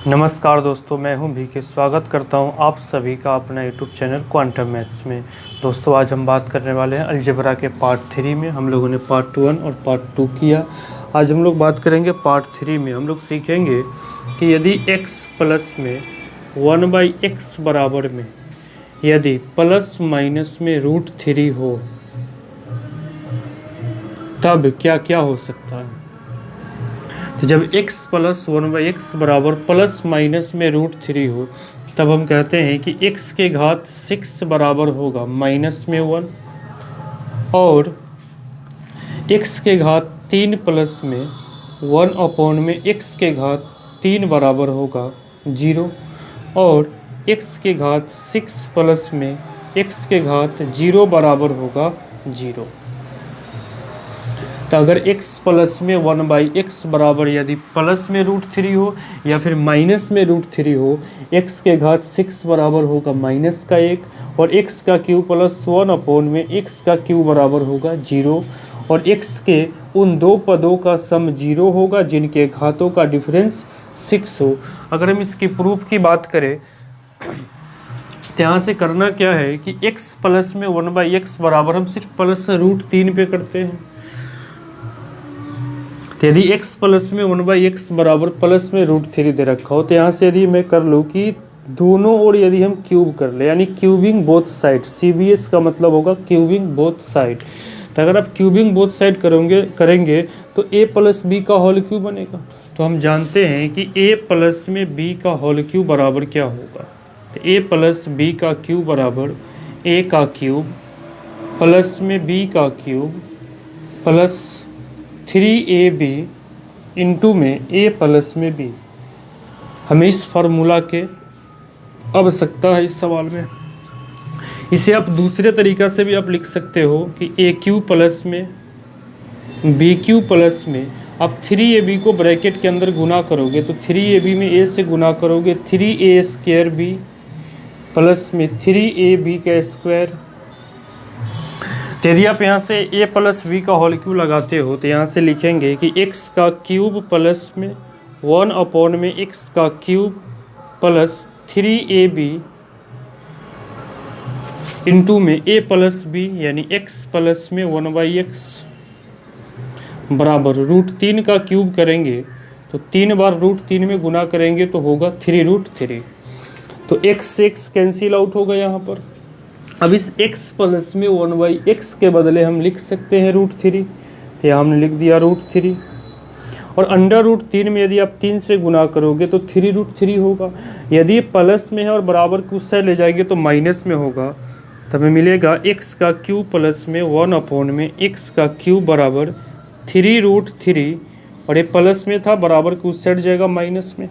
नमस्कार दोस्तों, मैं हूं VK। स्वागत करता हूं आप सभी का अपना यूट्यूब चैनल क्वांटम मैथ्स में। दोस्तों, आज हम बात करने वाले हैं अलजेब्रा के पार्ट 3 में। हम लोगों ने पार्ट 1 और पार्ट 2 किया। आज हम लोग बात करेंगे पार्ट 3 में। हम लोग सीखेंगे कि यदि x प्लस में 1/x बराबर में यदि प्लस माइनस में √3 हो तब क्या क्या हो सकता है। तो जब x प्लस 1/x बराबर प्लस माइनस में √3 हो तब हम कहते हैं कि x के घात 6 बराबर होगा माइनस में 1 और x के घात 3 प्लस में 1 में x के घात 3 बराबर होगा 0 और x के घात 6 प्लस में x के घात 0 बराबर होगा 0। तो अगर x प्लस में 1/x बराबर यदि प्लस में √3 हो या फिर माइनस में √3 हो, x के घात 6 बराबर होगा माइनस का 1 और x का क्यूब प्लस 1 में x का क्यूब बराबर होगा 0 और x के उन दो पदों का सम 0 होगा जिनके घातों का डिफरेंस 6 हो। अगर हम इसकी प्रूफ की बात करें तो यहाँ से करना क्या है कि x प्लस में 1/x बराबर हम सिर्फ प्लस √3 पे करते हैं। तो यदि x प्लस में 1/x बराबर प्लस में √3 दे रखा हो तो यहाँ से यदि मैं कर लूँ कि दोनों ओर यदि हम क्यूब कर ले, यानी क्यूबिंग बोथ साइड, CBS का मतलब होगा क्यूबिंग बोथ साइड। तो अगर आप क्यूबिंग बोथ साइड करेंगे तो a प्लस बी का होल क्यूब बनेगा। तो हम जानते हैं कि a प्लस में b का होल क्यूब बराबर क्या होगा। तो a प्लस बी का क्यूब बराबर a का क्यूब प्लस में b का क्यूब प्लस 3ab इंटू में a प्लस में b। हमें इस फार्मूला के आवश्यकता है इस सवाल में। इसे आप दूसरे तरीका से भी आप लिख सकते हो कि a³ प्लस में b³ प्लस में आप 3ab को ब्रैकेट के अंदर गुना करोगे तो 3ab में a से गुना करोगे 3a² प्लस में 3ab का स्क्वायर। तो यदि आप यहाँ से a प्लस b का होल क्यूब लगाते हो तो यहाँ से लिखेंगे कि x का क्यूब प्लस में 1 में x का क्यूब प्लस 3ab इंटू में a प्लस b यानी x प्लस में 1/x बराबर √3 का क्यूब करेंगे तो 3 बार √3 में गुना करेंगे तो होगा 3√3। तो x से x कैंसिल आउट होगा यहाँ पर। अब इस x प्लस में 1/x के बदले हम लिख सकते हैं √3। तो यहाँ हमने लिख दिया √3 और अंडर √3 में यदि आप 3 से गुना करोगे तो 3√3 होगा। यदि प्लस में है और बराबर को उस साइड ले जाएंगे तो माइनस में होगा। तो हमें मिलेगा x का क्यूब प्लस में 1 में x का क्यूब बराबर 3√3 और ये प्लस में था, बराबर को उस साइड जाएगा माइनस में।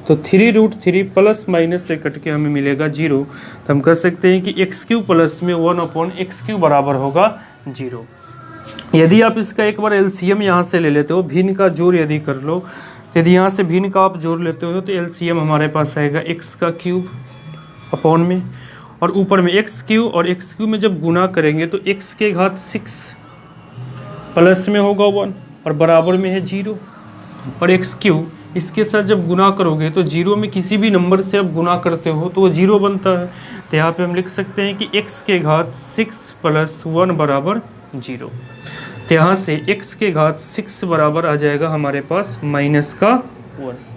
तो 3√3 प्लस माइनस से कट के हमें मिलेगा 0। तो हम कह सकते हैं कि x³ प्लस में 1/x³ बराबर होगा 0। यदि आप इसका एक बार LCM यहाँ से ले लेते हो, भिन्न का जोड़ यदि कर लो, तो यदि यहाँ से भिन्न का आप जोड़ लेते हो तो LCM हमारे पास आएगा x³ में और ऊपर में x³ और x³ में जब गुना करेंगे तो x के घात 6 प्लस में होगा 1 और बराबर में है 0 और x³ इसके साथ जब गुना करोगे तो 0 में किसी भी नंबर से आप गुना करते हो तो वो 0 बनता है। तो यहाँ पे हम लिख सकते हैं कि x के घात 6 प्लस 1 बराबर 0। तो यहाँ से x के घात 6 बराबर आ जाएगा हमारे पास माइनस का 1।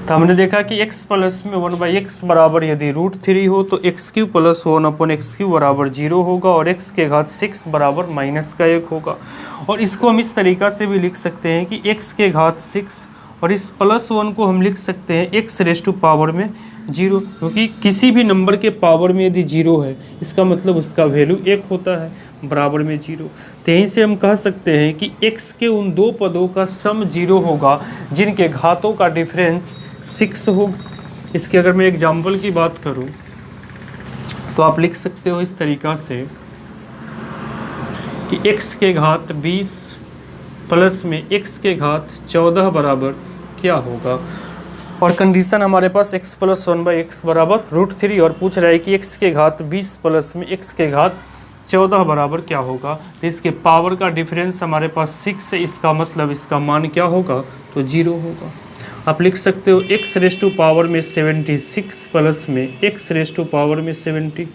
तो हमने देखा कि x प्लस में 1/x बराबर यदि √3 हो तो x³ प्लस 1/x³ बराबर 0 होगा और x के घात 6 बराबर माइनस का 1 होगा। और इसको हम इस तरीका से भी लिख सकते हैं कि x के घात 6 और इस प्लस 1 को हम लिख सकते हैं x रेज़ टू पावर में 0, क्योंकि किसी भी नंबर के पावर में यदि 0 है इसका मतलब उसका वैल्यू 1 होता है, बराबर में 0। तो यहीं से हम कह सकते हैं कि x के उन दो पदों का सम 0 होगा जिनके घातों का डिफरेंस 6 होगा। इसके अगर मैं एग्जाम्पल की बात करूं तो आप लिख सकते हो इस तरीका से कि x के घात 20 प्लस में x के घात 14 बराबर क्या होगा। और कंडीशन हमारे पास x प्लस 1/x बराबर √3 और पूछ रहा है कि x के घात 20 प्लस में x के घात 14 बराबर क्या होगा। तो इसके पावर का डिफरेंस हमारे पास 6 है, इसका मतलब इसका मान क्या होगा तो 0 होगा। आप लिख सकते हो x रेज टू पावर में 76 प्लस में x रेज टू पावर में 70,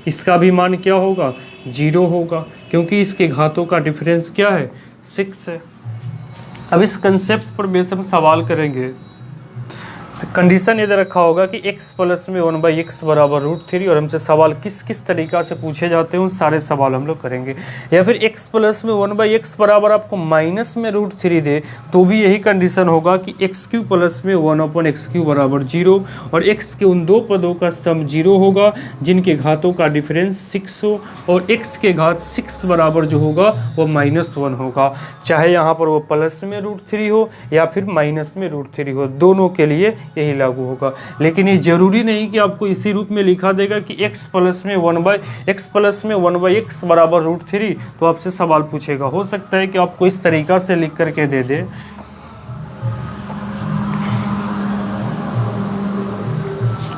इसका भी मान क्या होगा 0 होगा, क्योंकि इसके घातों का डिफरेंस क्या है 6 है। अब इस कंसेप्ट पर बेस हम सवाल करेंगे तो कंडीशन इधर रखा होगा कि x प्लस में 1/x बराबर √3, और हमसे सवाल किस किस तरीक़ा से पूछे जाते हैं उन सारे सवाल हम लोग करेंगे। या फिर x प्लस में 1/x बराबर आपको माइनस में √3 दे तो भी यही कंडीशन होगा कि x³ प्लस में 1/x³ बराबर 0, और x के उन दो पदों का सम 0 होगा जिनके घातों का डिफरेंस 6 हो, और x के घात 6 बराबर जो होगा वो -1 होगा, चाहे यहाँ पर वो प्लस में √3 हो या फिर माइनस में √3 हो, दोनों के लिए यही लागू होगा। लेकिन ये जरूरी नहीं कि आपको इसी रूप में लिखा देगा कि x प्लस में 1/x बराबर √3, तो आपसे सवाल पूछेगा। हो सकता है कि आपको इस तरीका से लिख करके दे दे,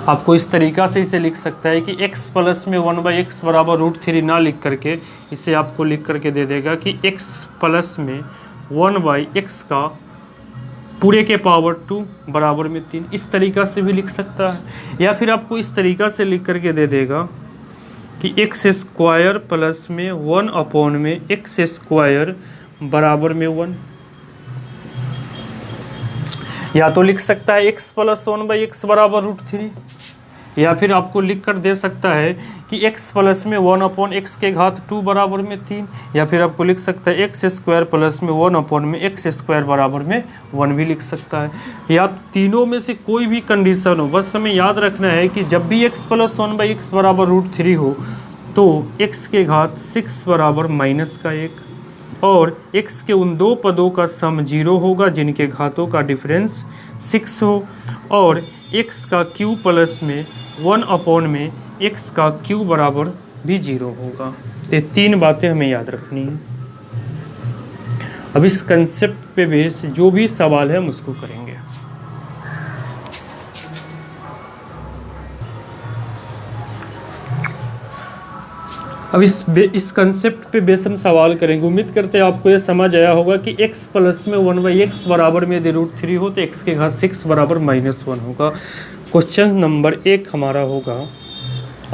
आपको इस तरीका से इसे लिख सकता है कि x प्लस में 1/x बराबर √3 ना लिख करके इसे आपको लिख करके दे देगा कि x प्लस में 1/x का पूरे के पावर 2 बराबर में 3, इस तरीका से भी लिख सकता है। या फिर आपको इस तरीका से लिख करके दे देगा कि x² प्लस में 1 में x² बराबर में 1, या तो लिख सकता है x प्लस 1/x बराबर √3, या फिर आपको लिख कर दे सकता है कि x प्लस में 1/x के घात 2 बराबर में 3, या फिर आपको लिख सकता है x² प्लस में 1 में x² बराबर में 1 भी लिख सकता है। या तीनों में से कोई भी कंडीशन हो, बस हमें याद रखना है कि जब भी x प्लस 1/x बराबर √3 हो तो x के घात 6 बराबर -1, और x के उन दो पदों का सम 0 होगा जिनके घातों का डिफरेंस 6 हो, और x का q प्लस में 1 में x का q बराबर भी 0 होगा। ये तीन बातें हमें याद रखनी है। अब इस कंसेप्ट पे बेस जो भी सवाल है हम उसको करेंगे। अब इस कंसेप्ट पे बेस हम सवाल करेंगे। उम्मीद करते हैं आपको ये समझ आया होगा कि x प्लस में 1/x बराबर में यदि √3 हो तो x के घात 6 बराबर -1 होगा। क्वेश्चन नंबर 1 हमारा होगा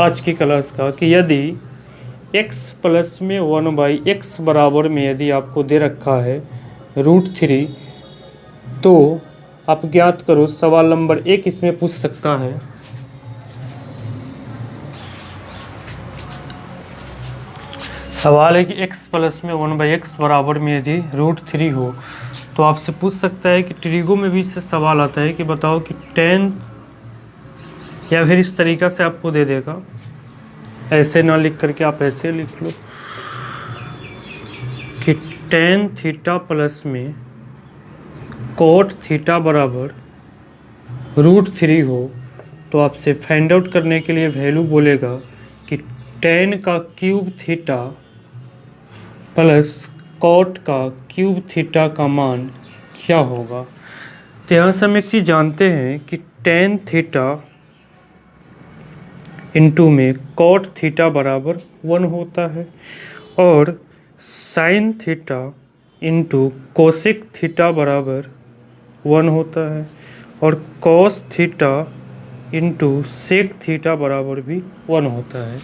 आज की क्लास का कि यदि x प्लस में 1/x बराबर में यदि आपको दे रखा है √3 तो आप ज्ञात करो। सवाल नंबर 1 इसमें पूछ सकता है सवाल है कि x प्लस में 1/x बराबर में यदि √3 हो तो आपसे पूछ सकता है कि ट्रिगो में भी इससे सवाल आता है कि बताओ कि tan, या फिर इस तरीका से आपको दे देगा, ऐसे ना लिख करके आप ऐसे लिख लो कि tan थीटा प्लस में cot थीटा बराबर √3 हो तो आपसे फाइंड आउट करने के लिए वैल्यू बोलेगा कि tan का क्यूब थीटा प्लस कॉट का क्यूब थीटा का मान क्या होगा। तो यहाँ से हम एक चीज़ जानते हैं कि tan थीटा इंटू में कॉट थीटा बराबर 1 होता है, और sine theta into cosec theta बराबर 1 होता है, और cos theta into sec theta बराबर भी 1 होता है।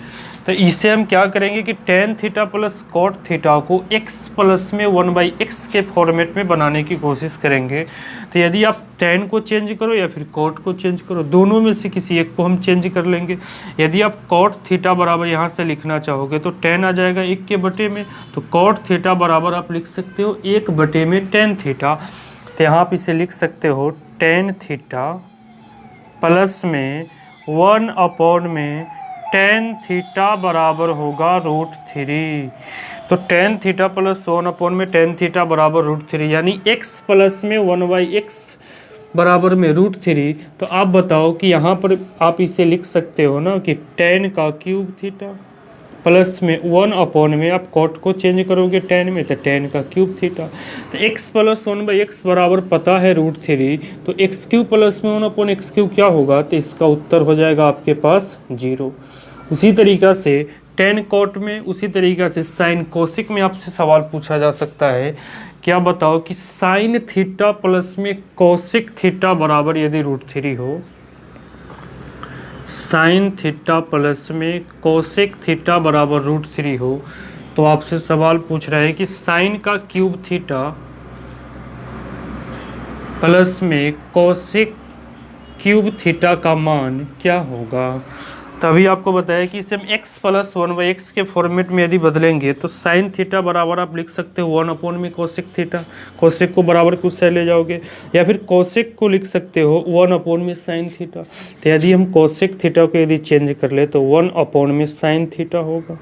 तो इसे हम क्या करेंगे कि tan theta plus cot theta को x प्लस में 1/x के फॉर्मेट में बनाने की कोशिश करेंगे। तो यदि आप tan को चेंज करो या फिर cot को चेंज करो, दोनों में से किसी एक को हम चेंज कर लेंगे। यदि आप cot थीटा बराबर यहाँ से लिखना चाहोगे तो tan आ जाएगा 1 के बटे में, तो cot थीटा बराबर आप लिख सकते हो 1 बटे में tan थीटा। तो यहाँ आप इसे लिख सकते हो tan थीटा प्लस में 1 में tan थीटा बराबर होगा √3। तो tan थीटा प्लस 1 में tan थीटा बराबर √3, यानी x प्लस में 1/x बराबर में √3। तो आप बताओ कि यहाँ पर आप इसे लिख सकते हो ना कि tan का क्यूब थीटा प्लस में 1 में आप कॉट को चेंज करोगे tan में, तो tan का क्यूब थीटा। तो x प्लस 1/x बराबर पता है √3, तो x³ प्लस में 1/x³ क्या होगा, तो इसका उत्तर हो जाएगा आपके पास 0। उसी तरीक़ा से tan कॉट में, उसी तरीक़ा से साइन कोसिक में आपसे सवाल पूछा जा सकता है क्या बताओ कि साइन थीटा प्लस में कोसेक थीटा बराबर यदि √3 हो, साइन थीटा प्लस में कोसेक थीटा बराबर √3 हो, तो आपसे सवाल पूछ रहा है कि साइन का क्यूब थीटा प्लस में कोसेक क्यूब थीटा का मान क्या होगा। तभी आपको बताया कि इसे हम x प्लस 1/x के फॉर्मेट में यदि बदलेंगे तो साइन थीटा बराबर आप लिख सकते हो 1/में कोसेक थीटा, कोसेक को बराबर कुछ से ले जाओगे, या फिर कोसेक को लिख सकते हो 1/में साइन थीटा। तो यदि हम कोसेक थीटा को यदि चेंज कर ले तो 1/में साइन थीटा होगा,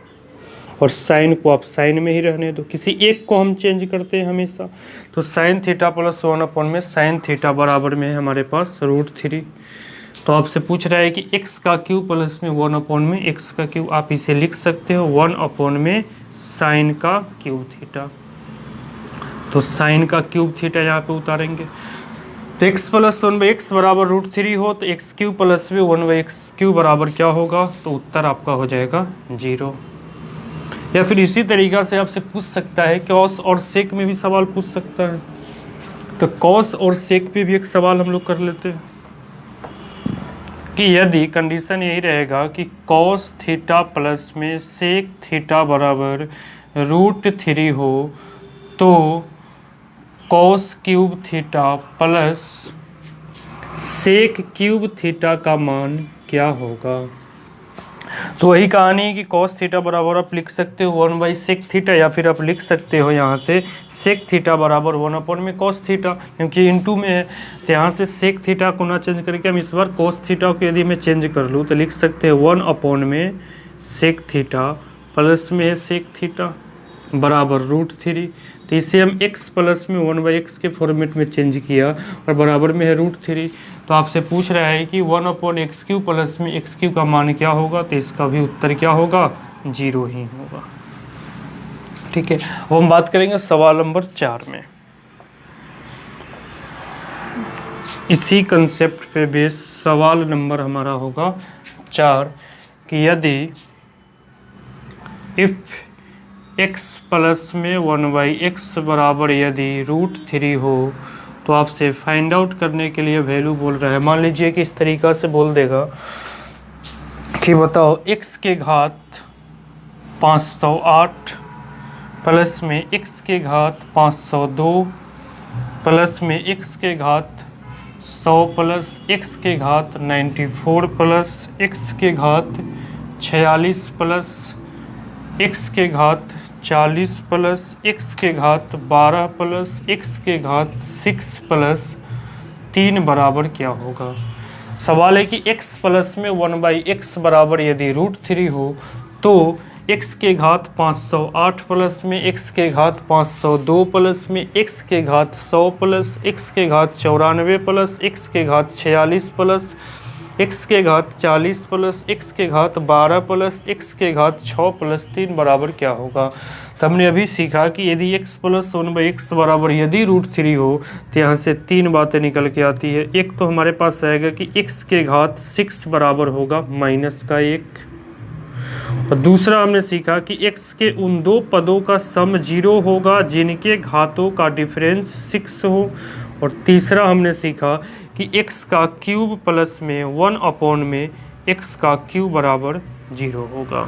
और साइन को आप साइन में ही रहने दो, किसी एक को हम चेंज करते हैं हमेशा। तो साइन थीटा प्लस 1/में साइन थीटा बराबर में है हमारे पास √3। तो आपसे पूछ रहा है कि x का क्यूब प्लस में 1/में x का क्यूब, आप इसे लिख सकते हो 1/में साइन का क्यूब थीटा। तो साइन का क्यूब थीटा यहाँ पे उतारेंगे, तो x प्लस 1/x बराबर √3 हो तो x क्यूब प्लस में 1/x क्यूब बराबर क्या होगा, तो उत्तर आपका हो जाएगा 0। या फिर इसी तरीक़ा से आपसे पूछ सकता है कॉस और सेक में भी सवाल पूछ सकता है। तो कॉस और सेक पे भी एक सवाल हम लोग कर लेते हैं कि यदि कंडीशन यही रहेगा कि कॉस थीटा प्लस में सेक थीटा बराबर √3 हो, तो cos cube theta plus sec cube theta का मान क्या होगा। तो वही कहानी है कि कॉस थीटा बराबर आप लिख सकते हो 1/सेक थीटा, या फिर आप लिख सकते हो यहाँ से सेक थीटा बराबर 1/में कॉस थीटा, क्योंकि इनटू में है। तो यहाँ से सेक थीटा को ना चेंज करके हम इस बार कॉस थीटा को यदि मैं चेंज कर लूँ तो लिख सकते हैं 1/में सेक थीटा प्लस में है सेक थीटा बराबर √3। तो इसे हम x प्लस में 1/x के फॉर्मेट में चेंज किया और बराबर में है √3। तो आपसे पूछ रहा है कि 1/x³ प्लस में x³ का मान क्या होगा, तो इसका भी उत्तर क्या होगा, 0 ही होगा। ठीक है, अब हम बात करेंगे सवाल नंबर 4 में। इसी कंसेप्ट पे बेस सवाल नंबर हमारा होगा 4 कि यदि इफ x प्लस में 1/x बराबर यदि √3 हो, तो आपसे फाइंड आउट करने के लिए वैल्यू बोल रहा है। मान लीजिए कि इस तरीक़ा से बोल देगा कि बताओ x के घात 508 प्लस में x के घात 502 प्लस में x के घात 100 प्लस x के घात 94 प्लस x के घात 46 प्लस x के घात 40 प्लस x के घात 12 प्लस x के घात 6 प्लस 3 बराबर क्या होगा। सवाल है कि x प्लस में 1/x बराबर यदि √3 हो, तो x के घात 508 प्लस में x के घात 502 प्लस में x के घात 100 प्लस x के घात 94 प्लस x के घात 46 प्लस x के घात 40 प्लस x के घात 12 प्लस x के घात 6 प्लस 3 बराबर क्या होगा। तो हमने अभी सीखा कि यदि x प्लस 1/x बराबर यदि √3 हो तो यहाँ से 3 बातें निकल के आती है। एक तो हमारे पास आएगा कि x के घात 6 बराबर होगा -1, और दूसरा हमने सीखा कि x के उन दो पदों का सम 0 होगा जिनके घातों का डिफरेंस 6 हो, और तीसरा हमने सीखा कि x का क्यूब प्लस में 1/में x का क्यूब बराबर 0 होगा।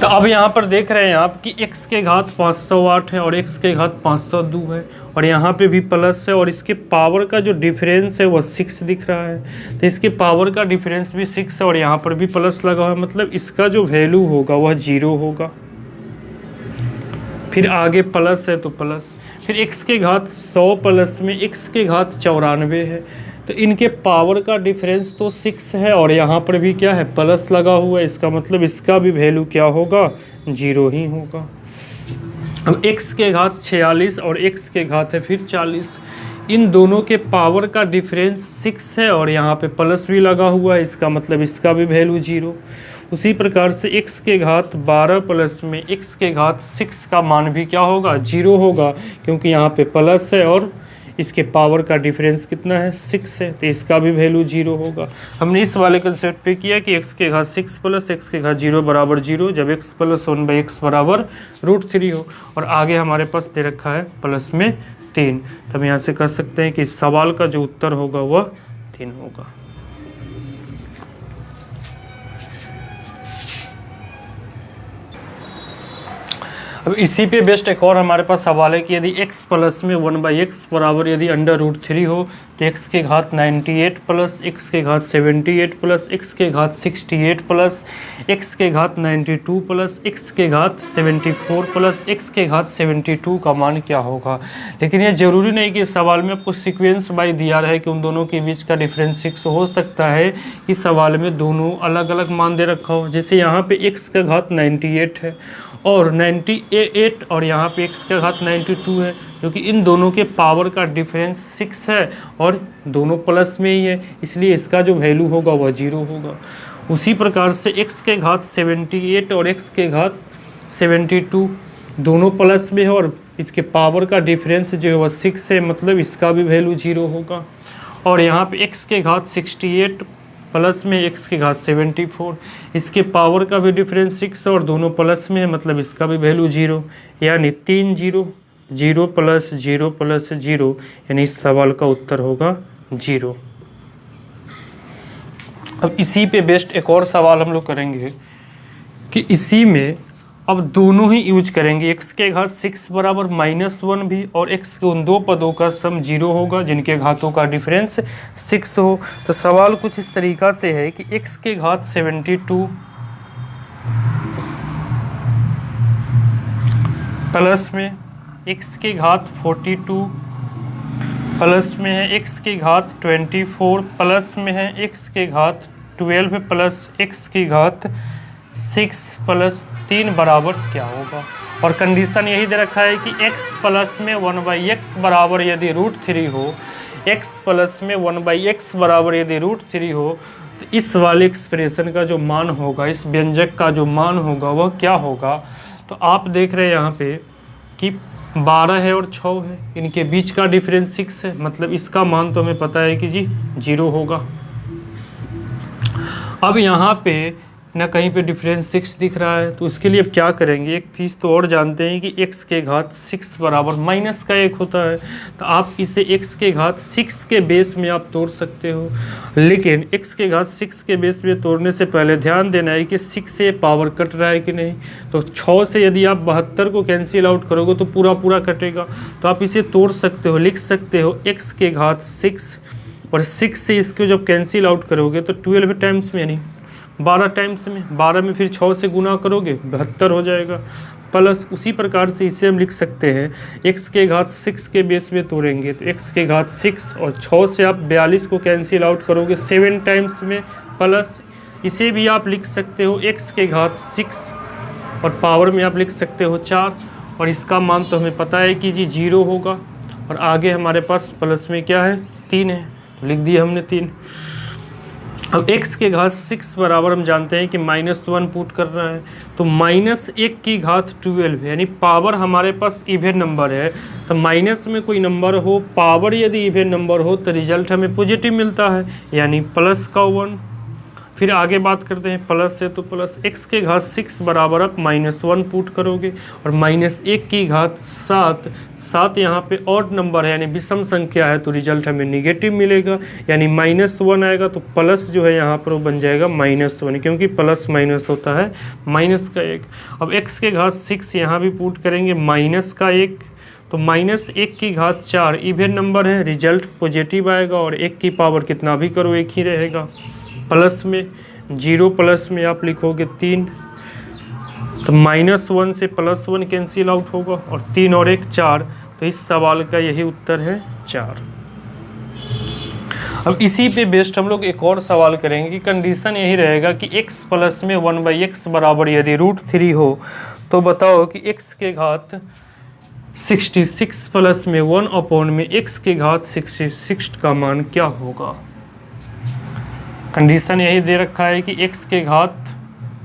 तो अब यहाँ पर देख रहे हैं आप कि x के घात 508 है और x के घात 502 है, और यहाँ पे भी प्लस है, और इसके पावर का जो डिफरेंस है वह 6 दिख रहा है। तो इसके पावर का डिफरेंस भी 6 है और यहाँ पर भी प्लस लगा हुआ है, मतलब इसका जो वैल्यू होगा वह 0 होगा। फिर आगे प्लस है तो प्लस, फिर x के घात 100 प्लस में x के घात 94 है, तो इनके पावर का डिफरेंस तो 6 है और यहाँ पर भी क्या है, प्लस लगा हुआ है। इसका मतलब इसका भी वैल्यू क्या होगा, 0 ही होगा। अब x के घात 46 और x के घात है फिर 40, इन दोनों के पावर का डिफरेंस 6 है और यहाँ पे प्लस भी लगा हुआ है, इसका मतलब इसका भी वैल्यू 0। उसी प्रकार से x के घात 12 प्लस में x के घात 6 का मान भी क्या होगा, 0 होगा, क्योंकि यहाँ पे प्लस है और इसके पावर का डिफरेंस कितना है 6 है, तो इसका भी वैल्यू 0 होगा। हमने इस वाले कंसेप्ट पे किया कि x के घात 6 प्लस x के घात 0 बराबर 0 जब x प्लस 1/x बराबर √3 हो, और आगे हमारे पास दे रखा है प्लस में 3। तो हम यहाँ से कह सकते हैं कि इस सवाल का जो उत्तर होगा वह 3 होगा। अब इसी पे बेस्ट एक और हमारे पास सवाल है कि यदि x प्लस में 1/x बराबर यदि √3 हो तो x के घात 98 प्लस x के घात 78 प्लस x के घात 68 प्लस x के घात 92 प्लस x के घात 74 प्लस x के घात 72 का मान क्या होगा। लेकिन ये जरूरी नहीं कि इस सवाल में आपको सीक्वेंस बाई दिया रहे कि उन दोनों के बीच का डिफरेंस 6 हो सकता है कि सवाल में दोनों अलग अलग मान दे रखा हो। जैसे यहाँ पे x का घात 98 है और 98 और यहाँ पे x का घात 92 है, क्योंकि इन दोनों के पावर का डिफरेंस 6 है और दोनों प्लस में ही है, इसलिए इसका जो वैल्यू होगा वह 0 होगा। उसी प्रकार से x के घात 78 और x के घात 72 दोनों प्लस में है और इसके पावर का डिफरेंस जो है वह 6 है, मतलब इसका भी वैल्यू 0 होगा। और यहाँ पे x के घात 68 प्लस में x के घात 74, इसके पावर का भी डिफरेंस 6 और दोनों प्लस में है, मतलब इसका भी वैल्यू 0, यानी 3 0 0 प्लस 0 प्लस 0, यानी इस सवाल का उत्तर होगा 0। अब इसी पे बेस्ट एक और सवाल हम लोग करेंगे कि इसी में अब दोनों ही यूज करेंगे, x के घात 6 बराबर -1 भी और x के उन दो पदों का सम 0 होगा जिनके घातों का डिफरेंस 6 हो। तो सवाल कुछ इस तरीक़ा से है कि x के घात 72 प्लस में x के घात 42 प्लस में है x के घात 24 प्लस में है x के घात 12 प्लस x की घात 6 प्लस 3 बराबर क्या होगा। और कंडीशन यही दे रखा है कि x प्लस में 1/x बराबर यदि √3 हो, x प्लस में 1/x बराबर यदि √3 हो तो इस वाले एक्सप्रेशन का जो मान होगा, इस व्यंजक का जो मान होगा वह क्या होगा। तो आप देख रहे हैं यहाँ पे कि 12 है और 6 है, इनके बीच का डिफरेंस 6 है, मतलब इसका मान तो हमें पता है कि जी 0 होगा। अब यहाँ पे ना कहीं पे डिफरेंस 6 दिख रहा है, तो उसके लिए अब क्या करेंगे, एक चीज़ तो और जानते हैं कि x के घात 6 बराबर माइनस का 1 होता है, तो आप इसे x के घात 6 के बेस में आप तोड़ सकते हो। लेकिन x के घात 6 के बेस में तोड़ने से पहले ध्यान देना है कि 6 से पावर कट रहा है कि नहीं। तो 6 से यदि आप 72 को कैंसिल आउट करोगे तो पूरा पूरा कटेगा, तो आप इसे तोड़ सकते हो, लिख सकते हो x के घात 6 और 6 से इसको जब कैंसिल आउट करोगे तो 12 टाइम्स में, यानी 12 टाइम्स में, 12 में फिर 6 से गुना करोगे 72 हो जाएगा। प्लस उसी प्रकार से इसे हम लिख सकते हैं x के घात 6 के बेस में तोड़ेंगे तो x के घात 6 और 6 से आप 42 को कैंसिल आउट करोगे 7 टाइम्स में, प्लस इसे भी आप लिख सकते हो x के घात 6 और पावर में आप लिख सकते हो 4, और इसका मान तो हमें पता है कि जी 0 होगा। और आगे हमारे पास प्लस में क्या है 3 है, तो लिख दिया हमने 3। अब x के घात 6 बराबर हम जानते हैं कि -1 पुट कर रहा है, तो -1 की घात 12, यानी पावर हमारे पास इवन नंबर है, तो माइनस में कोई नंबर हो, पावर यदि इवन नंबर हो तो रिजल्ट हमें पॉजिटिव मिलता है, यानी प्लस का 1। फिर आगे बात करते हैं प्लस से, तो प्लस x के घात 6 बराबर आप -1 पुट करोगे और -1 की घात 7, 7 यहाँ पे ऑड नंबर है यानी विषम संख्या है, तो रिजल्ट हमें निगेटिव मिलेगा, यानी -1 आएगा, तो प्लस जो है यहाँ पर वो बन जाएगा -1, क्योंकि प्लस माइनस होता है माइनस का 1। अब x के घात 6 यहाँ भी पुट करेंगे माइनस का 1, तो -1 की घात 4 इवन नंबर है, रिजल्ट पॉजिटिव आएगा, और 1 की पावर कितना भी करो 1 ही रहेगा। प्लस में 0 प्लस में आप लिखोगे 3, तो -1 से +1 कैंसिल आउट होगा, और 3 और 1 4, तो इस सवाल का यही उत्तर है 4। अब इसी पे बेस्ड हम लोग एक और सवाल करेंगे कि कंडीशन यही रहेगा कि x प्लस में 1/x बराबर यदि √3 हो तो बताओ कि x के घात 66 प्लस में 1 में x के घात 66 का मान क्या होगा। कंडीशन यही दे रखा है कि x के घात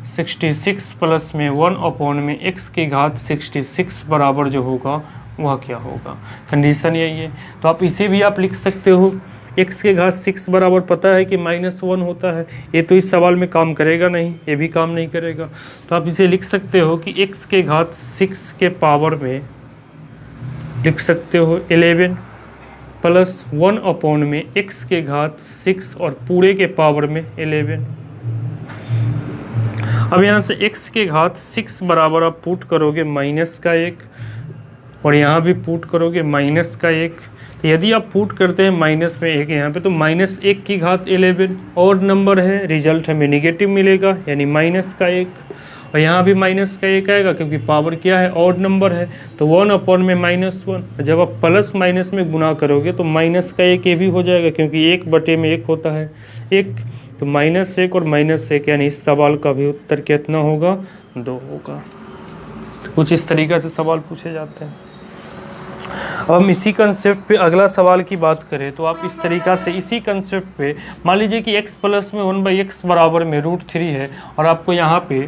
66 प्लस में 1 में x की घात 66 बराबर जो होगा वह क्या होगा। कंडीशन यही है। तो आप इसे भी आप लिख सकते हो x के घात 6 बराबर पता है कि -1 होता है। ये तो इस सवाल में काम करेगा नहीं, ये भी काम नहीं करेगा। तो आप इसे लिख सकते हो कि x के घात 6 के पावर में लिख सकते हो 11 प्लस 1 अपॉन में x के घात 6 और पूरे के पावर में 11। अब यहाँ से x के घात 6 बराबर आप पुट करोगे -1 और यहाँ भी पुट करोगे -1। तो यदि आप पुट करते हैं माइनस में 1 यहाँ पे, तो -1 की घात 11 और नंबर है, रिजल्ट हमें निगेटिव मिलेगा यानी -1। और यहाँ भी -1 आएगा क्योंकि पावर क्या है, ऑड नंबर है। तो 1 अपॉन में -1। जब आप प्लस माइनस में गुना करोगे तो -1 ये भी हो जाएगा क्योंकि 1/1 होता है 1। तो -1 और -1 यानी इस सवाल का भी उत्तर कितना होगा, 2 होगा। कुछ इस तरीक़े से सवाल पूछे जाते हैं। अब हम इसी कंसेप्ट पे अगला सवाल की बात करें तो आप इस तरीक़ा से इसी कंसेप्ट पे मान लीजिए कि x प्लस में 1/x बराबर में √3 है और आपको यहाँ पे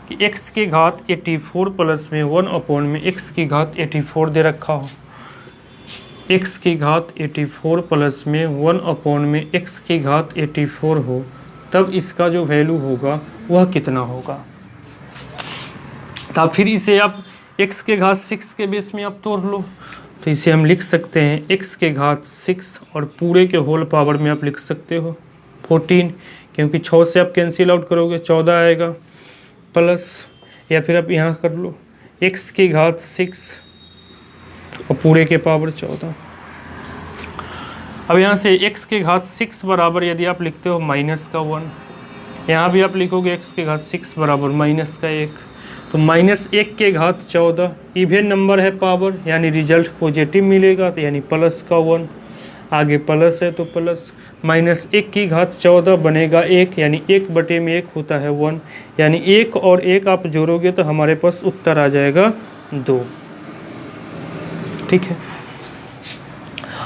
कि x की घात 84 प्लस में 1 अपॉन में x की घात 84 दे रखा हो। x की घात 84 प्लस में 1 अपॉन में x की घात 84 हो, तब इसका जो वैल्यू होगा वह कितना होगा। तब फिर इसे आप x के घात 6 के बेस में आप तोड़ लो। तो इसे हम लिख सकते हैं x के घात 6 और पूरे के होल पावर में आप लिख सकते हो 14, क्योंकि 6 से आप कैंसिल आउट करोगे 14 आएगा, प्लस या फिर आप यहाँ कर लो x की घात 6 और पूरे के पावर 14। अब यहाँ से x के घात 6 बराबर यदि आप लिखते हो -1, यहाँ भी आप लिखोगे x के घात 6 बराबर -1। तो -1 के घात 14 इवेन नंबर है पावर यानी रिजल्ट पॉजिटिव मिलेगा, तो यानी +1। आगे प्लस है तो प्लस, -1 की घात 14 बनेगा 1 यानी 1/1 होता है 1, यानी 1 और 1 आप जोड़ोगे तो हमारे पास उत्तर आ जाएगा 2। ठीक है।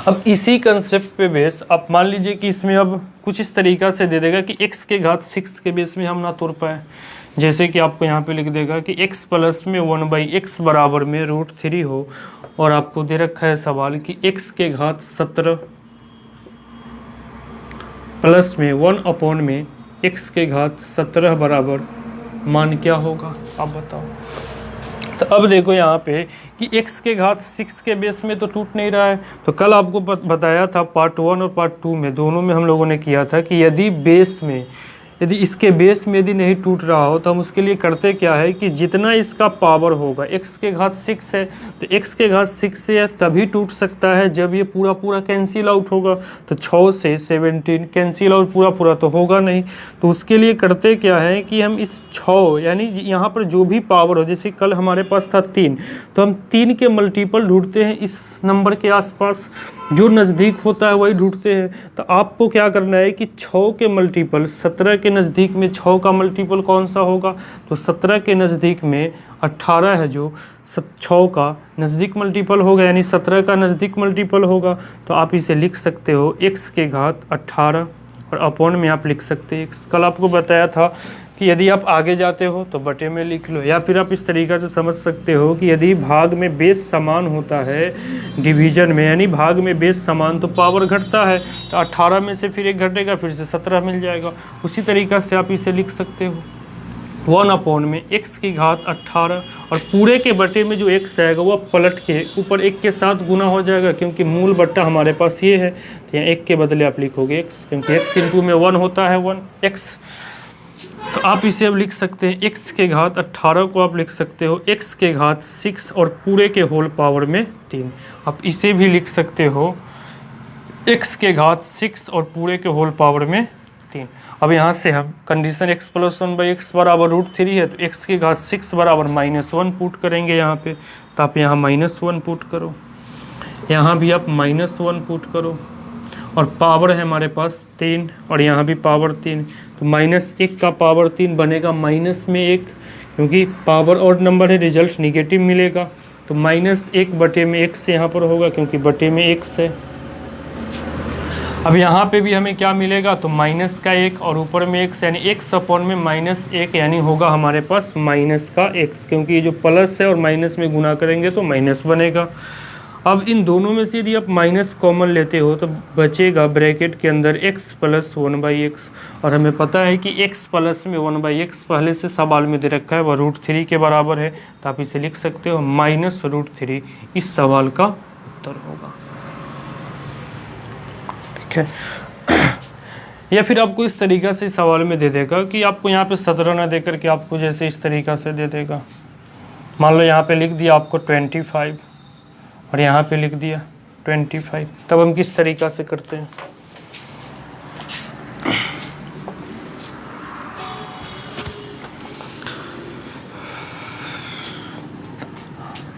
अब इसी कंसेप्ट पे बेस आप मान लीजिए कि इसमें अब कुछ इस तरीक़ा से दे देगा कि x के घात 6 के बेस में हम ना तोड़ पाए, जैसे कि आपको यहाँ पे लिख देगा कि x प्लस में 1/x बराबर में √3 हो और आपको दे रखा है सवाल कि x के घात 17 प्लस में 1 अपॉन में x के घात 17 बराबर मान क्या होगा, आप बताओ। तो अब देखो यहाँ पे कि x के घात 6 के बेस में तो टूट नहीं रहा है। तो कल आपको बताया था पार्ट 1 और पार्ट 2 में, दोनों में हम लोगों ने किया था कि यदि इसके बेस में यदि नहीं टूट रहा हो तो हम उसके लिए करते क्या है कि जितना इसका पावर होगा, x के घात 6 है तो x के घात 6 से है तभी टूट सकता है जब ये पूरा कैंसिल आउट होगा। तो 6 से 17 कैंसिल आउट पूरा तो होगा नहीं। तो उसके लिए करते क्या है कि हम इस 6 यानी यहाँ पर जो भी पावर हो, जैसे कल हमारे पास था 3, तो हम 3 के मल्टीपल ढूंढते हैं इस नंबर के आसपास, जो नज़दीक होता है वही ढूंढते हैं। तो आपको क्या करना है कि 6 के मल्टीपल 17 के नज़दीक में 6 का मल्टीपल कौन सा होगा, तो 17 के नज़दीक में 18 है जो 6 का नज़दीक मल्टीपल होगा, यानी 17 का नज़दीक मल्टीपल होगा। तो आप इसे लिख सकते हो x के घात 18 और अपॉन में आप लिख सकते हैं x। कल आपको बताया था कि यदि आप आगे जाते हो तो बटे में लिख लो, या फिर आप इस तरीक़ा से समझ सकते हो कि यदि भाग में बेस समान होता है डिवीज़न में, यानी भाग में बेस समान तो पावर घटता है, तो 18 में से फिर 1 घटेगा, फिर से 17 मिल जाएगा। उसी तरीक़ा से आप इसे लिख सकते हो 1 अपॉन में x की घात 18 और पूरे के बटे में जो x आएगा वह पलट के ऊपर 1 के साथ गुना हो जाएगा, क्योंकि मूल बट्टा हमारे पास ये है। तो यहाँ 1 के बदले आप लिखोगे x, क्योंकि x इंटू में 1 होता है 1x। तो आप इसे अब लिख सकते हैं x के घात 18 को आप लिख सकते हो x के घात 6 और पूरे के होल पावर में 3। आप इसे भी लिख सकते हो x के घात 6 और पूरे के होल पावर में 3। अब यहाँ से हम कंडीशन x प्लस 1/x बराबर √3 है, तो x के घात 6 बराबर -1 पुट करेंगे यहाँ पे। तो आप यहाँ -1 पुट करो, यहाँ भी आप -1 पुट करो, और पावर है हमारे पास 3 और यहाँ भी पावर 3। तो -1 का पावर 3 बनेगा माइनस में 1, क्योंकि पावर ऑड नंबर है, रिजल्ट निगेटिव मिलेगा। तो -1/x यहाँ पर होगा, क्योंकि बटे में x है। अब यहाँ पे भी हमें क्या मिलेगा, तो माइनस का 1 और ऊपर में x, यानी x अपॉन में -1, यानी होगा हमारे पास माइनस का x, क्योंकि ये जो प्लस है और माइनस में गुना करेंगे तो माइनस बनेगा। अब इन दोनों में से यदि आप माइनस कॉमन लेते हो तो बचेगा ब्रैकेट के अंदर x प्लस 1/x, और हमें पता है कि x प्लस में 1/x पहले से सवाल में दे रखा है, वह √3 के बराबर है, तो आप इसे लिख सकते हो -√3 इस सवाल का उत्तर होगा। ठीक है। या फिर आपको इस तरीक़ा से सवाल में दे देगा कि आपको यहाँ पे 17 ना दे करके आपको जैसे इस तरीक़ा से दे देगा, मान लो यहाँ पे लिख दिया आपको 25 और यहाँ पे लिख दिया 25, तब हम किस तरीक़ा से करते हैं।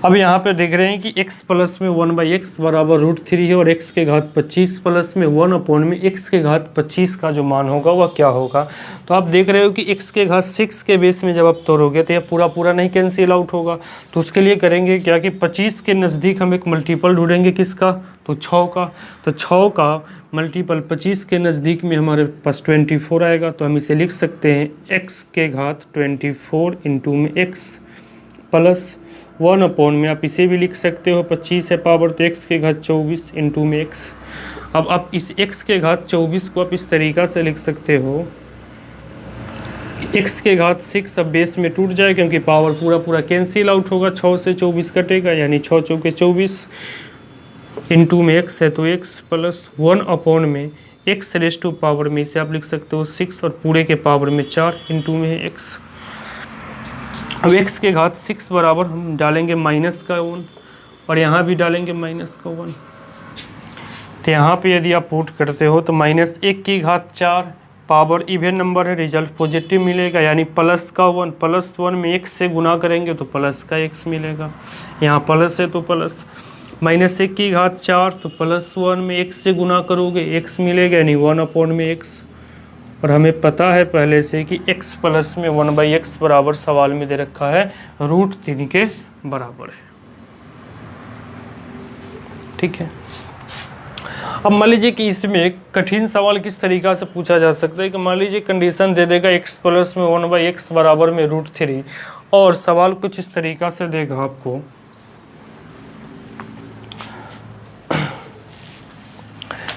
अब यहाँ पे देख रहे हैं कि x प्लस में 1/x बराबर √3 है और x के घात 25 प्लस में 1 में x के घात 25 का जो मान होगा वह क्या होगा। तो आप देख रहे हो कि x के घात 6 के बेस में जब आप तोड़ोगे तो यह पूरा पूरा नहीं कैंसिल आउट होगा। तो उसके लिए करेंगे क्या कि 25 के नज़दीक हम एक मल्टीपल ढूंढेंगे, किसका, तो 6 का। तो 6 का मल्टीपल 25 के नज़दीक में हमारे पास 24 आएगा। तो हम इसे लिख सकते हैं x के घात 24 इंटू में x प्लस 1 में आप इसे भी लिख सकते हो 25 है पावर, तो x के घात 24 इंटू में x। अब आप इस x के घात 24 को आप इस तरीक़ा से लिख सकते हो, x के घात 6 अब बेस में टूट जाए क्योंकि पावर पूरा पूरा कैंसिल आउट होगा, 6 से 24 कटेगा, यानी 6 चौके 24 इंटू में x है तो x प्लस 1 में x रेज़ टू पावर में इसे आप लिख सकते हो 6 और पूरे के पावर में 4 इंटू में है x। अब x के घात 6 बराबर हम डालेंगे माइनस का 1 और यहाँ भी डालेंगे माइनस का 1। तो यहाँ पे यदि आप पुट करते हो तो -1 की घात 4 पावर इवन नंबर है, रिजल्ट पॉजिटिव मिलेगा, यानी प्लस का 1, प्लस 1 में x से गुना करेंगे तो प्लस का x मिलेगा, यहाँ प्लस है तो प्लस। -1 की घात 4 तो प्लस 1 में x से गुना करोगे x मिलेगा, यानी 1 में x। और हमें पता है पहले से कि x प्लस में 1/x बराबर सवाल में दे रखा है √3 के बराबर है। ठीक है। अब मान लीजिए कि इसमें कठिन सवाल किस तरीक़ा से पूछा जा सकता है कि मान लीजिए कंडीशन दे देगा x प्लस में 1/x बराबर में √3 और सवाल कुछ इस तरीक़ा से देगा आपको,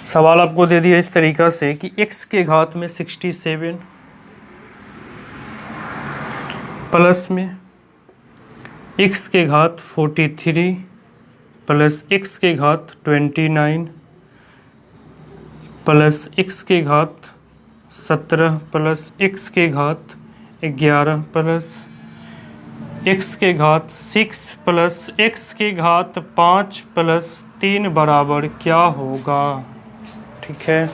सवाल आपको दे दिया इस तरीक़ा से कि x के घात में 67 प्लस में x के घात 43 प्लस x के घात 29 प्लस x के घात 17 प्लस x के घात 11 प्लस x के घात 6 प्लस x के घात 5 प्लस 3 बराबर क्या होगा। ठीक है।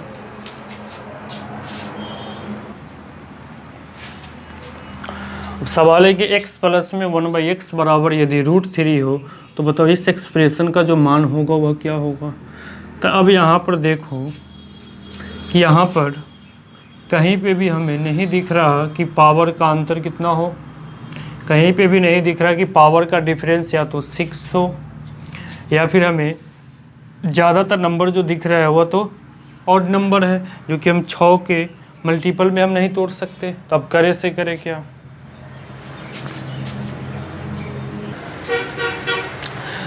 सवाल है कि x प्लस में 1/x बराबर यदि √3 हो तो बताओ इस एक्सप्रेशन का जो मान होगा वह क्या होगा। तो अब यहाँ पर देखो कि यहाँ पर कहीं पे भी हमें नहीं दिख रहा कि पावर का अंतर कितना हो, कहीं पे भी नहीं दिख रहा कि पावर का डिफरेंस या तो 6 हो, या फिर हमें ज़्यादातर नंबर जो दिख रहा है वह तो ऑड नंबर है, जो कि हम 6 के मल्टीपल में हम नहीं तोड़ सकते। तो अब करे से करे क्या,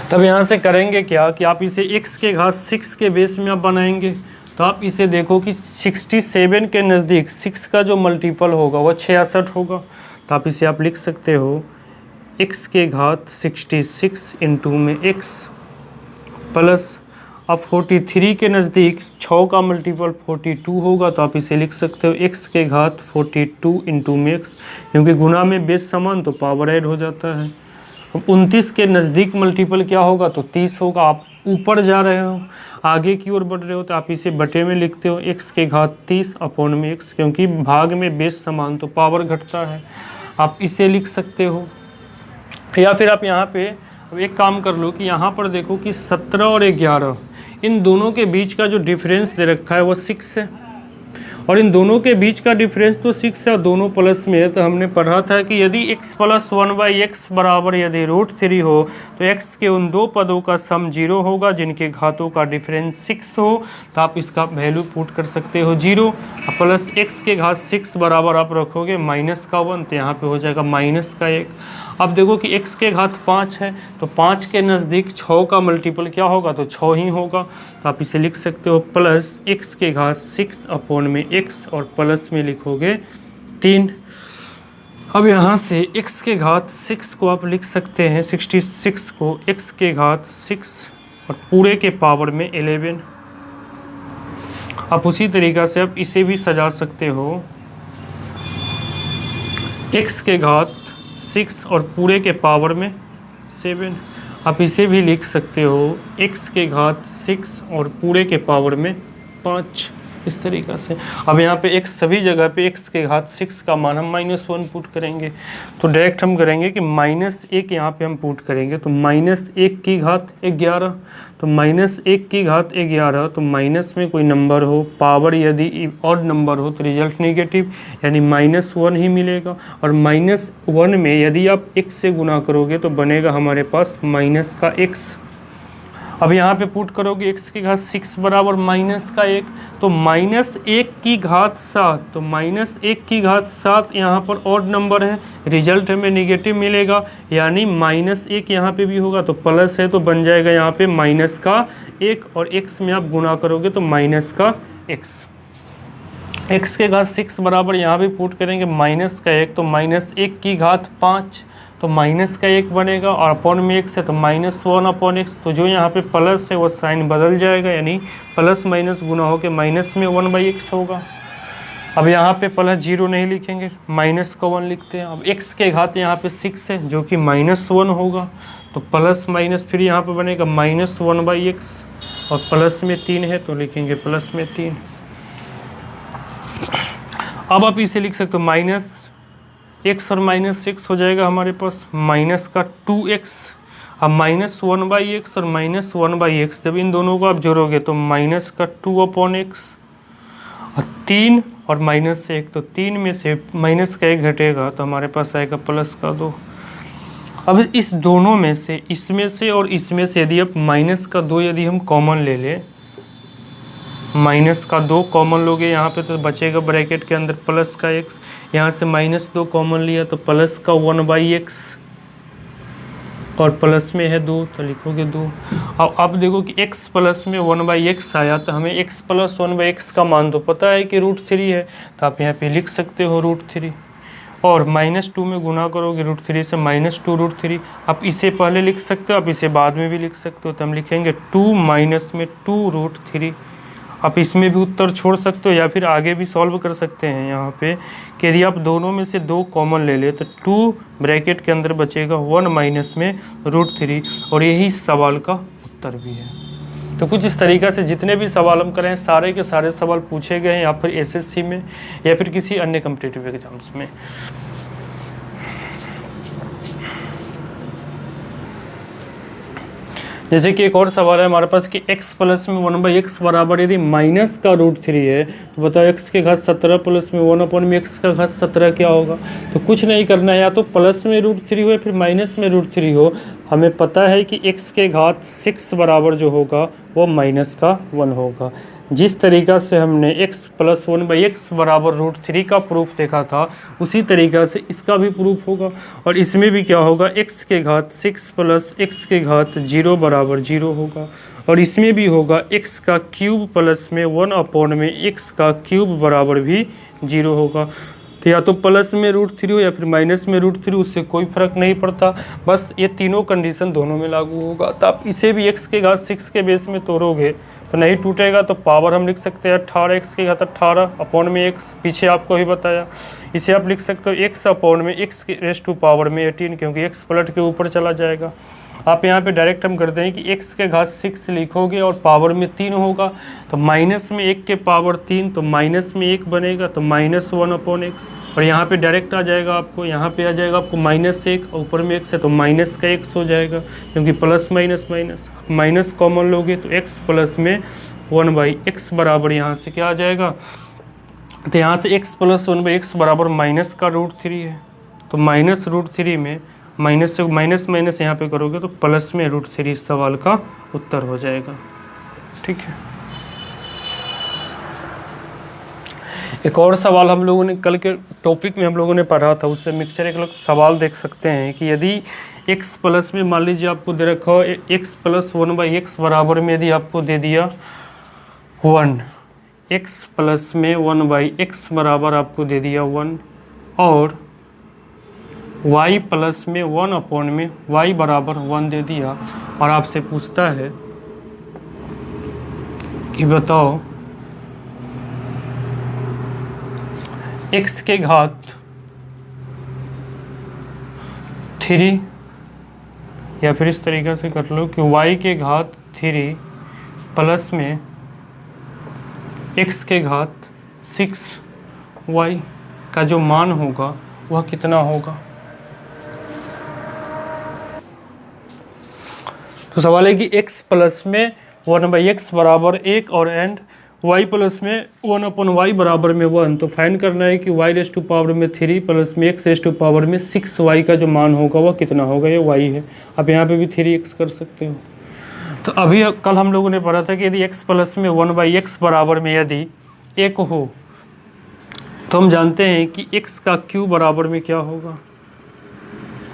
तब यहाँ से करेंगे क्या कि आप इसे x के घात 6 के बेस में आप बनाएंगे। तो आप इसे देखो कि 67 के नज़दीक 6 का जो मल्टीपल होगा वह 66 होगा। तो आप इसे आप लिख सकते हो x के घात 66 इंटू में x प्लस, अब 43 के नज़दीक 6 का मल्टीपल 42 होगा। तो आप इसे लिख सकते हो x के घात 42 इंटू में x, क्योंकि गुना में बेस समान तो पावर ऐड हो जाता है। अब 29 के नज़दीक मल्टीपल क्या होगा तो 30 होगा। आप ऊपर जा रहे हो, आगे की ओर बढ़ रहे हो, तो आप इसे बटे में लिखते हो x के घात 30 अपॉन में x, क्योंकि भाग में बेस समान तो पावर घटता है। आप इसे लिख सकते हो। या फिर आप यहाँ पे अब एक काम कर लो कि यहाँ पर देखो कि 17 और 11 इन दोनों के बीच का जो डिफरेंस दे रखा है वो 6 है, और इन दोनों के बीच का डिफरेंस तो 6 है और दोनों प्लस में है। तो हमने पढ़ा था कि यदि x प्लस 1/x बराबर यदि √3 हो तो x के उन दो पदों का सम 0 होगा जिनके घातों का डिफरेंस 6 हो। तो आप इसका वैल्यू पुट कर सकते हो 0, प्लस x के घात 6 बराबर आप रखोगे -1, तो यहाँ पे हो जाएगा -1। अब देखो कि x के घात 5 है तो 5 के नज़दीक 6 का मल्टीपल क्या होगा, तो 6 ही होगा। तो आप इसे लिख सकते हो प्लस x के घात 6/x और प्लस में लिखोगे 3। अब यहाँ से x के घात 6 को आप लिख सकते हैं 66 को x के घात 6 और पूरे के पावर में 11। आप उसी तरीक़ा से आप इसे भी सजा सकते हो x के घात 6 और पूरे के पावर में 7। आप इसे भी लिख सकते हो x के घात 6 और पूरे के पावर में 5, इस तरीक़ा से। अब यहाँ पे x सभी जगह पे x के घात 6 का मान हम -1 पुट करेंगे, तो डायरेक्ट हम करेंगे कि -1 यहाँ पे हम पुट करेंगे, तो -1 की घात 11, तो -1 की घात 11, तो माइनस में कोई नंबर हो, पावर यदि ऑड नंबर हो तो रिजल्ट नेगेटिव यानी -1 ही मिलेगा। और -1 में यदि आप x से गुना करोगे तो बनेगा हमारे पास -x। अब यहाँ पे पुट करोगे x की घात 6 बराबर -1, तो -1 की घात 7, तो -1 की घात 7 यहाँ पर ऑड नंबर है, रिजल्ट हमें नेगेटिव मिलेगा यानी -1 यहाँ पे भी होगा तो प्लस है, तो बन जाएगा यहाँ पे -1 और x में आप गुना करोगे तो -x। x के घात 6 बराबर यहाँ भी पुट करेंगे -1, तो -1 की घात 5, तो -1 बनेगा और अपॉन में x है तो -1/x। तो जो यहाँ पे प्लस है वो साइन बदल जाएगा यानी प्लस माइनस गुना होकर माइनस में 1/x होगा। अब यहाँ पे प्लस 0 नहीं लिखेंगे, -1 लिखते हैं। अब x के घात यहाँ पे 6 है जो कि -1 होगा, तो प्लस माइनस फिर यहाँ पे बनेगा -1/x और प्लस में 3 है तो लिखेंगे प्लस में 3। अब आप इसे लिख सकते हो -x और -6 हो जाएगा हमारे पास -2x। अब -1/x और -1/x जब इन दोनों को आप जोड़ोगे तो -2/x और 3 और -1, तो 3 में से -1 घटेगा तो हमारे पास आएगा +2। अब इस दोनों में से इसमें से और इसमें से यदि आप -2 यदि हम कॉमन ले लें, -2 कॉमन लोगे यहाँ पे तो बचेगा ब्रैकेट के अंदर +x, यहाँ से -2 कॉमन लिया तो +1/x और प्लस में है 2 तो लिखोगे 2। अब देखो कि x प्लस में 1/x आया तो हमें x प्लस 1/x का मान तो पता है कि √3 है, तो आप यहाँ पे लिख सकते हो √3 और -2 में गुना करोगे √3 से -2√3। आप इसे पहले लिख सकते हो, आप इसे बाद में भी लिख सकते हो, तो हम लिखेंगे 2 माइनस में 2√3। आप इसमें भी उत्तर छोड़ सकते हो या फिर आगे भी सॉल्व कर सकते हैं। यहाँ पे कि यदि आप दोनों में से 2 कॉमन ले ले तो 2 ब्रैकेट के अंदर बचेगा 1 माइनस में √3 और यही सवाल का उत्तर भी है। तो कुछ इस तरीक़ा से जितने भी सवाल हम करें सारे के सारे सवाल पूछे गए हैं या फिर एसएससी में या फिर किसी अन्य कॉम्पिटिटिव एग्जाम्स में। जैसे कि एक और सवाल है हमारे पास कि x प्लस में 1/x बराबर यदि माइनस का √3 है तो बताओ x के घात 17 प्लस में 1/x का घात 17 क्या होगा। तो कुछ नहीं करना है, या तो प्लस में √3 हो या फिर माइनस में √3 हो। हमें पता है कि x के घात 6 बराबर जो होगा वो -1 होगा। जिस तरीक़ा से हमने x प्लस 1/x बराबर √3 का प्रूफ देखा था उसी तरीक़ा से इसका भी प्रूफ होगा और इसमें भी क्या होगा x के घात 6 प्लस x के घात 0 बराबर 0 होगा और इसमें भी होगा x का क्यूब प्लस में 1 में x का क्यूब बराबर भी 0 होगा। तो या तो प्लस में √3 हो या फिर माइनस में √3, उससे कोई फ़र्क नहीं पड़ता, बस ये तीनों कंडीशन दोनों में लागू होगा। तो आप इसे भी x के घात 6 के बेस में तोड़ोगे तो नहीं टूटेगा, तो पावर हम लिख सकते हैं 18 x के घात 18 अपॉन में x, पीछे आपको ही बताया। इसे आप लिख सकते हो x अपॉन में x के रेज़ टू पावर में 18 क्योंकि x पलट के ऊपर चला जाएगा। आप यहाँ पे डायरेक्ट हम करते हैं कि x के घात 6 लिखोगे और पावर में 3 होगा तो माइनस में 1 के पावर 3 तो माइनस में 1 बनेगा तो -1/x और यहाँ पे डायरेक्ट आ जाएगा आपको, यहाँ पे आ जाएगा आपको -1 ऊपर में x है तो माइनस का x हो जाएगा क्योंकि plus minus minus minus common लोगे तो x प्लस में 1/x बराबर यहाँ से क्या आ जाएगा तो यहाँ से x प्लस 1/x बराबर माइनस का √3 है, तो माइनस √3 में माइनस से माइनस माइनस यहाँ पे करोगे तो प्लस में √3 इस सवाल का उत्तर हो जाएगा। ठीक है, एक और सवाल हम लोगों ने कल के टॉपिक में हम लोगों ने पढ़ा था, उससे मिक्सचर एक लोग सवाल देख सकते हैं कि यदि x प्लस में मान लीजिए आपको दे रखा हो x प्लस 1/x बराबर में यदि आपको दे दिया 1, x प्लस में 1/x बराबर आपको दे दिया 1, और y प्लस में 1 में y बराबर 1 दे दिया, और आपसे पूछता है कि बताओ x के घात 3, या फिर इस तरीके से कर लो कि y के घात 3 प्लस में x के घात 6y का जो मान होगा वह कितना होगा। तो सवाल है कि x प्लस में 1/x बराबर 1 और एंड y प्लस में 1/y बराबर में 1, तो फाइंड करना है कि y रेज़ टू पावर में 3 प्लस में x रेज़ टू पावर में 6y का जो मान होगा वह कितना होगा। ये y है, अब यहाँ पे भी 3x कर सकते हो। तो अभी कल हम लोगों ने पढ़ा था कि यदि x प्लस में 1/x बराबर में यदि 1 हो तो हम जानते हैं कि x का क्यूब बराबर में क्या होगा,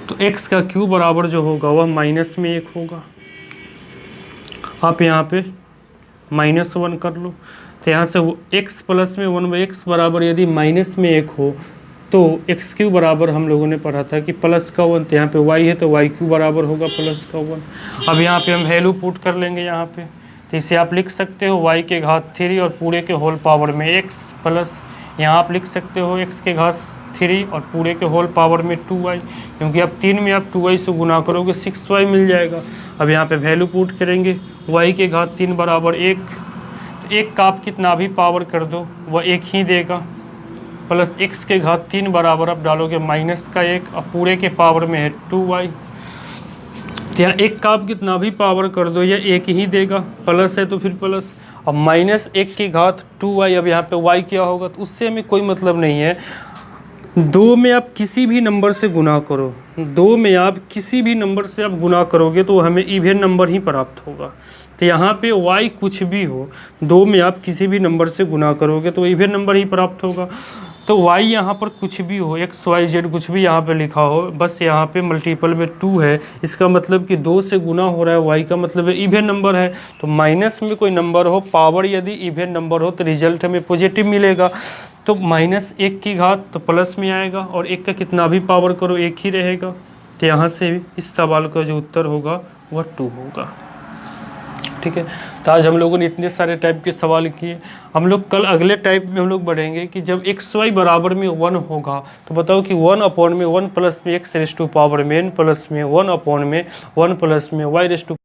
तो x का क्यूब बराबर जो होगा वह माइनस में 1 होगा। आप यहाँ पे -1 कर लो, तो यहाँ से x प्लस में 1/x बराबर यदि माइनस में 1 हो तो x क्यूब बराबर हम लोगों ने पढ़ा था कि प्लस का 1, तो यहाँ पे y है तो y क्यूब बराबर होगा प्लस का 1। अब यहाँ पे हम वैल्यू पुट कर लेंगे यहाँ पे, तो इसे आप लिख सकते हो y के घात 3 और पूरे के होल पावर में x, प्लस यहाँ आप लिख सकते हो x के घात 3 और पूरे के होल पावर में 2y, क्योंकि अब 3 में आप 2y से गुना करोगे 6y मिल जाएगा। अब यहाँ पे वैल्यू पुट करेंगे, y के घात 3 बराबर 1, तो 1 का आप कितना भी पावर कर दो वह 1 ही देगा, प्लस x के घात 3 बराबर आप डालोगे माइनस का 1 और पूरे के पावर में है 2y, तो यहाँ 1 का आप कितना भी पावर कर दो यह 1 ही देगा, प्लस है तो फिर प्लस, अब -1 की घात 2y, अब यहाँ पे y क्या होगा, तो उससे हमें कोई मतलब नहीं है। 2 में आप किसी भी नंबर से गुना करो, 2 में आप किसी भी नंबर से आप गुना करोगे तो हमें इवन नंबर ही प्राप्त होगा। तो यहाँ पे y कुछ भी हो, 2 में आप किसी भी नंबर से गुना करोगे तो इवन नंबर ही प्राप्त होगा। तो y यहाँ पर कुछ भी हो, x y z कुछ भी यहाँ पे लिखा हो, बस यहाँ पे मल्टीपल में 2 है, इसका मतलब कि 2 से गुना हो रहा है, y का मतलब है इवन नंबर है। तो माइनस में कोई नंबर हो, पावर यदि इवन नंबर हो तो रिजल्ट हमें पॉजिटिव मिलेगा। तो -1 की घात तो प्लस में आएगा, और 1 का कितना भी पावर करो 1 ही रहेगा। तो यहाँ से इस सवाल का जो उत्तर होगा वह 2 होगा। ठीक है, तो आज हम लोगों ने इतने सारे टाइप के सवाल किए। हम लोग कल अगले टाइप में हम लोग बढ़ेंगे कि जब xy बराबर में 1 होगा तो बताओ कि 1/1 प्लस में x रेज़ टू पावर में n प्लस में 1/1 प्लस में y रेज़ टू